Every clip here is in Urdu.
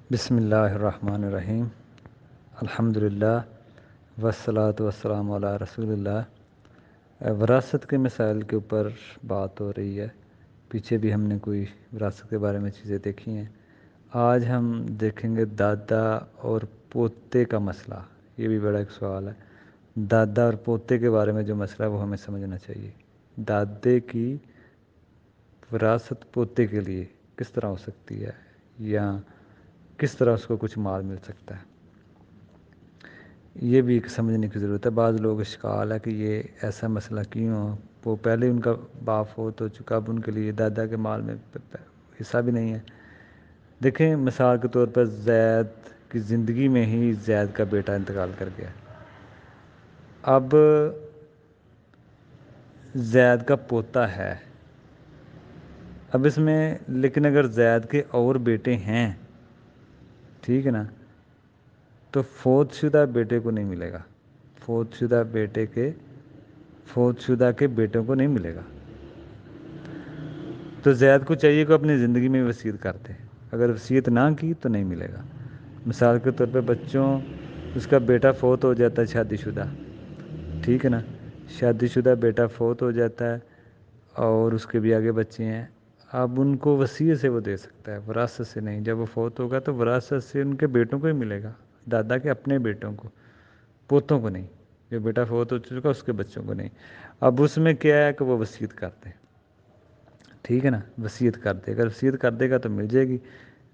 بسم اللہ الرحمن الرحیم، الحمدللہ والصلاۃ والسلام علی رسول اللہ۔ وراثت کے مسائل کے اوپر بات ہو رہی ہے۔ پیچھے بھی ہم نے کوئی وراثت کے بارے میں چیزیں دیکھی ہیں۔ آج ہم دیکھیں گے دادا اور پوتے کا مسئلہ۔ یہ بھی بڑا ایک سوال ہے۔ دادا اور پوتے کے بارے میں جو مسئلہ ہے وہ ہمیں سمجھنا چاہیے۔ دادے کی وراثت پوتے کے لیے کس طرح ہو سکتی ہے، یا کس طرح اس کو کچھ مال مل سکتا ہے، یہ بھی ایک سمجھنے کی ضرورت ہے۔ بعض لوگ اشکال ہے کہ یہ ایسا مسئلہ کیوں ہو، وہ پہلے ان کا باپ فوت ہو چکا، اب ان کے لیے دادا کے مال میں حصہ بھی نہیں ہے۔ دیکھیں، مثال کے طور پر زید کی زندگی میں ہی زید کا بیٹا انتقال کر گیا۔ اب زید کا پوتا ہے، اب اس میں لیکن اگر زید کے اور بیٹے ہیں، ٹھیک ہے نا، تو فوت شدہ بیٹے کو نہیں ملے گا، فوت شدہ کے بیٹوں کو نہیں ملے گا۔ تو زید کو چاہیے کہ اپنی زندگی میں وصیت کر دے، اگر وصیت نہ کی تو نہیں ملے گا۔ مثال کے طور پہ اس کا بیٹا فوت ہو جاتا ہے شادی شدہ، ٹھیک ہے نا، شادی شدہ بیٹا فوت ہو جاتا ہے اور اس کے بھی آگے بچے ہیں۔ اب ان کو وصیت سے وہ دے سکتا ہے، وراثت سے نہیں۔ جب وہ فوت ہوگا تو وراثت سے ان کے بیٹوں کو ہی ملے گا، دادا کے اپنے بیٹوں کو، پوتوں کو نہیں۔ جو بیٹا فوت ہو چکا اس کے بچوں کو نہیں۔ اب اس میں کیا ہے کہ وہ وصیت کرتے ہیں، ٹھیک ہے نا، وصیت کر دے، اگر وصیت کر دے گا تو مل جائے گی،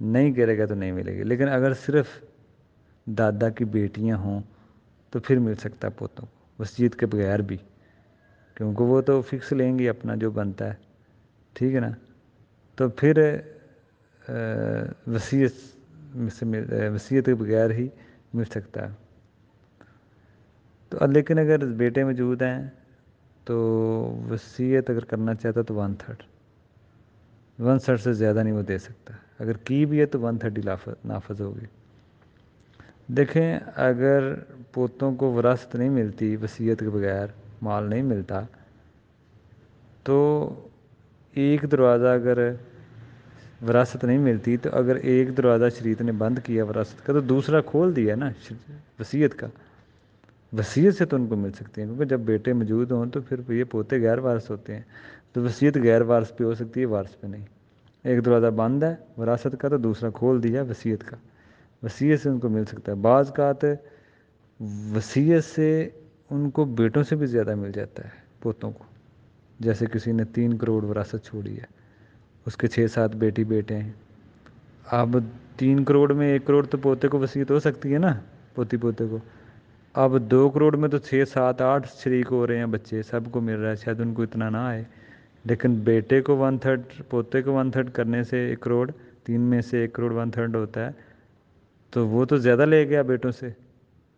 نہیں کرے گا تو نہیں ملے گی۔ لیکن اگر صرف دادا کی بیٹیاں ہوں تو پھر مل سکتا ہے پوتوں کو، وصیت کے بغیر بھی، کیونکہ وہ تو فکس لیں گی اپنا جو بنتا ہے، ٹھیک ہے نا۔ تو پھر وصیت کے بغیر ہی مل سکتا ہے۔ تو لیکن اگر بیٹے موجود ہیں تو وصیت اگر کرنا چاہتا تو 1/3 سے زیادہ نہیں وہ دے سکتا، اگر کی بھی ہے تو 1/3 نافذ ہوگی۔ دیکھیں، اگر پوتوں کو وراثت نہیں ملتی، وصیت کے بغیر مال نہیں ملتا، تو ایک دروازہ اگر وراثت نہیں ملتی، تو اگر ایک دروازہ شریعت نے بند کیا وراثت کا تو دوسرا کھول دیا نا وصیت کا۔ وصیت سے تو ان کو مل سکتی ہیں، کیونکہ جب بیٹے موجود ہوں تو پھر یہ پوتے غیر وارث ہوتے ہیں، تو وصیت غیر وارث پہ ہو سکتی ہے، وارث پہ نہیں۔ ایک دروازہ بند ہے وراثت کا تو دوسرا کھول دیا وصیت کا، وصیت سے ان کو مل سکتا ہے۔ بعض اوقات وصیت سے ان کو بیٹوں سے بھی زیادہ مل جاتا ہے پوتوں کو، جیسے کسی نے 3 کروڑ وراثت چھوڑی ہے، اس کے 6-7 بیٹے ہیں، اب 3 کروڑ میں 1 کروڑ تو پوتے کو وصیت ہو سکتی ہے نا، پوتی پوتے کو۔ اب 2 کروڑ میں تو 6-7-8 شریک ہو رہے ہیں، بچے سب کو مل رہا ہے، شاید ان کو اتنا نہ آئے، لیکن بیٹے کو 1/3 پوتے کو 1/3 کرنے سے 1 کروڑ، 3 میں سے 1 کروڑ 1/3 ہوتا ہے، تو وہ تو زیادہ لے گیا بیٹوں سے۔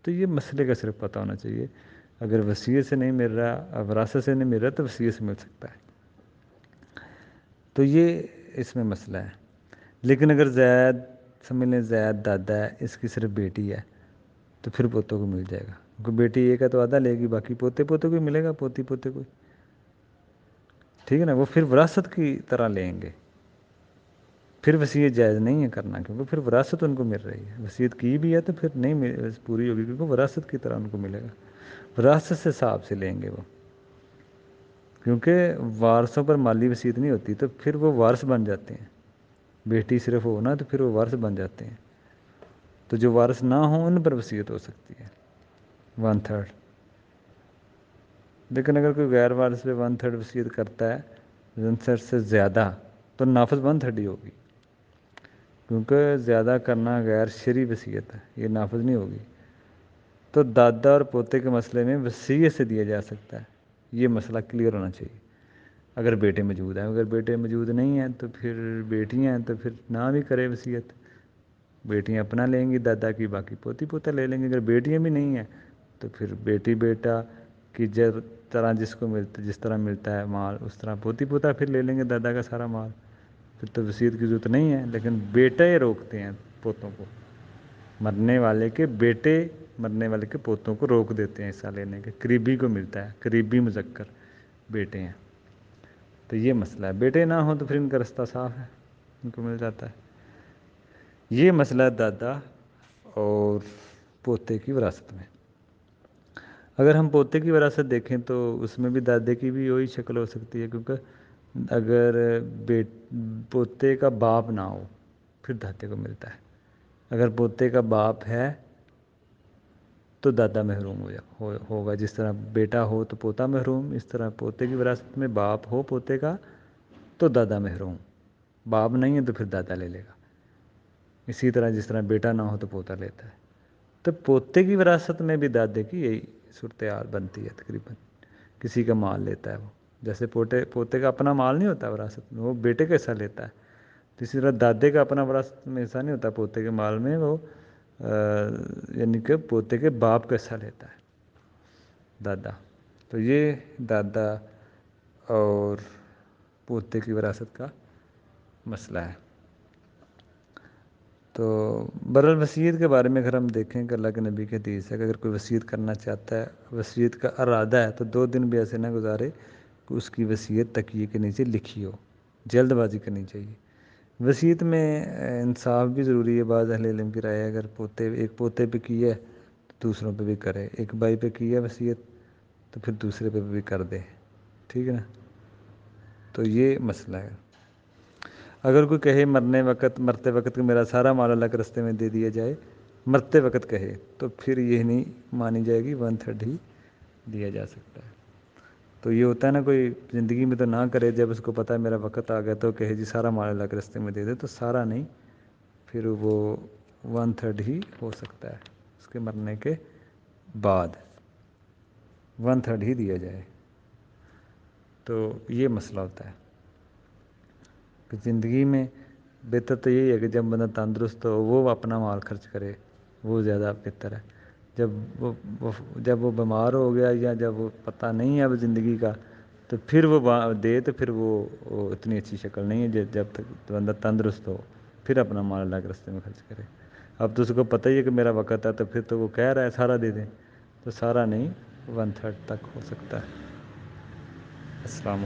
تو یہ مسئلے کا صرف پتہ ہونا چاہیے، اگر وصیت سے نہیں مل رہا، وراثت سے نہیں مل رہا تو وصیت سے مل سکتا ہے۔ تو یہ اس میں مسئلہ ہے۔ لیکن اگر سمجھ لیں زید دادا ہے، اس کی صرف بیٹی ہے، تو پھر پوتوں کو مل جائے گا، کیونکہ بیٹی ایک ہے تو آدھا لے گی، باقی پوتے کو ہی ملے گا، پوتے کو، ٹھیک ہے نا۔ وہ پھر وراثت کی طرح لیں گے، پھر وصیت جائز نہیں ہے کرنا، کیونکہ پھر وراثت ان کو مل رہی ہے۔ وصیت کی بھی ہے تو پھر نہیں پوری ہوگی، کیونکہ وراثت کی طرح ان کو ملے گا، وراثت سے حساب سے لیں گے وہ، کیونکہ وارثوں پر مالی وصیت نہیں ہوتی، تو پھر وہ وارث بن جاتے ہیں۔ بیٹی صرف ہو نا تو پھر وہ وارث بن جاتے ہیں، تو جو وارث نہ ہوں ان پر وصیت ہو سکتی ہے 1/3۔ لیکن اگر کوئی غیر وارث پہ 1/3 وصیت کرتا ہے 1/3 سے زیادہ، تو نافذ 1/3 ہی ہوگی، کیونکہ زیادہ کرنا غیر شرعی وصیت ہے، یہ نافذ نہیں ہوگی۔ تو دادا اور پوتے کے مسئلے میں وصیت سے دیا جا سکتا ہے، یہ مسئلہ کلیئر ہونا چاہیے۔ اگر بیٹے موجود ہیں، اگر بیٹے موجود نہیں ہیں تو پھر بیٹیاں ہیں تو پھر نہ بھی کرے وصیت، بیٹیاں اپنا لیں گی دادا کی، باقی پوتی پوتا لے لیں گے۔ اگر بیٹیاں بھی نہیں ہیں تو پھر بیٹی بیٹا کی جس طرح ملتا ہے مال، اس طرح پوتی پوتا پھر لے لیں گے دادا کا سارا مال، پھر تو وصیت کی ضرورت نہیں ہے۔ لیکن بیٹے روکتے ہیں پوتوں کو، مرنے والے کے بیٹے مرنے والے کے پوتوں کو روک دیتے ہیں حصہ لینے کے، قریبی کو ملتا ہے، قریبی مذکر بیٹے ہیں۔ تو یہ مسئلہ ہے، بیٹے نہ ہوں تو پھر ان کا رستہ صاف ہے، ان کو مل جاتا ہے۔ یہ مسئلہ ہے دادا اور پوتے کی وراثت میں۔ اگر ہم پوتے کی وراثت دیکھیں تو اس میں بھی دادے کی بھی وہی شکل ہو سکتی ہے، کیونکہ اگر پوتے کا باپ نہ ہو پھر دادے کو ملتا ہے۔ اگر پوتے کا باپ ہے تو دادا محروم ہوگا، جس طرح بیٹا ہو تو پوتا محروم، اس طرح پوتے کی وراثت میں باپ ہو پوتے کا تو دادا محروم، باپ نہیں ہے تو پھر دادا لے لے گا۔ اسی طرح جس طرح بیٹا نہ ہو تو پوتا لیتا ہے، تو پوتے کی وراثت میں بھی دادے کی یہی صورتحال بنتی ہے تقریباً، کسی کا مال لیتا ہے وہ، جیسے پوتے کا اپنا مال نہیں ہوتا وراثت میں، وہ بیٹے کا حصہ لیتا ہے، تو اسی طرح دادے کا اپنا وراثت میں حصہ نہیں ہوتا پوتے کے مال میں، وہ یعنی کہ پوتے کے باپ کا حصہ لیتا ہے دادا۔ تو یہ دادا اور پوتے کی وراثت کا مسئلہ ہے۔ تو برال وصیت کے بارے میں اگر ہم دیکھیں کہ اللہ کے نبی کے حدیث ہے کہ اگر کوئی وصیت کرنا چاہتا ہے، وصیت کا ارادہ ہے، تو 2 دن بھی ایسے نہ گزارے کہ اس کی وصیت تکیے کے نیچے لکھی ہو، جلد بازی کرنی چاہیے۔ وصیت میں انصاف بھی ضروری ہے، بعض اہل علم کی رائے ہے اگر ایک پوتے پہ کی ہے تو دوسروں پہ بھی کرے، ایک بھائی پہ کی ہے وصیت تو پھر دوسرے پہ بھی کر دے، ٹھیک ہے نا۔ تو یہ مسئلہ ہے۔ اگر کوئی کہے مرتے وقت کہ میرا سارا مال اللہ کے راستے میں دے دیا جائے، مرتے وقت کہے تو پھر یہ نہیں مانی جائے گی، 1/3 ہی دیا جا سکتا ہے۔ تو یہ ہوتا ہے نا، کوئی زندگی میں تو نہ کرے، جب اس کو پتہ ہے میرا وقت آ گیا تو کہے جی سارا مال اللہ کے راستے میں دے دے، تو سارا نہیں، پھر وہ 1/3 ہی ہو سکتا ہے، اس کے مرنے کے بعد 1/3 ہی دیا جائے۔ تو یہ مسئلہ ہوتا ہے کہ زندگی میں بہتر تو یہی ہے کہ جب بندہ تندرست ہو وہ اپنا مال خرچ کرے، وہ زیادہ بہتر ہے۔ جب وہ بیمار ہو گیا یا جب وہ پتہ نہیں ہے اب زندگی کا، تو پھر وہ دے، تو پھر وہ اتنی اچھی شکل نہیں ہے جب تک بندہ تندرست ہو، پھر اپنا مال اللہ کے راستے میں خرچ کرے۔ اب تو اس کو پتہ ہی ہے کہ میرا وقت ہے، تو پھر تو وہ کہہ رہا ہے سارا دے دیں، تو سارا نہیں، 1/3 تک ہو سکتا ہے۔ السلام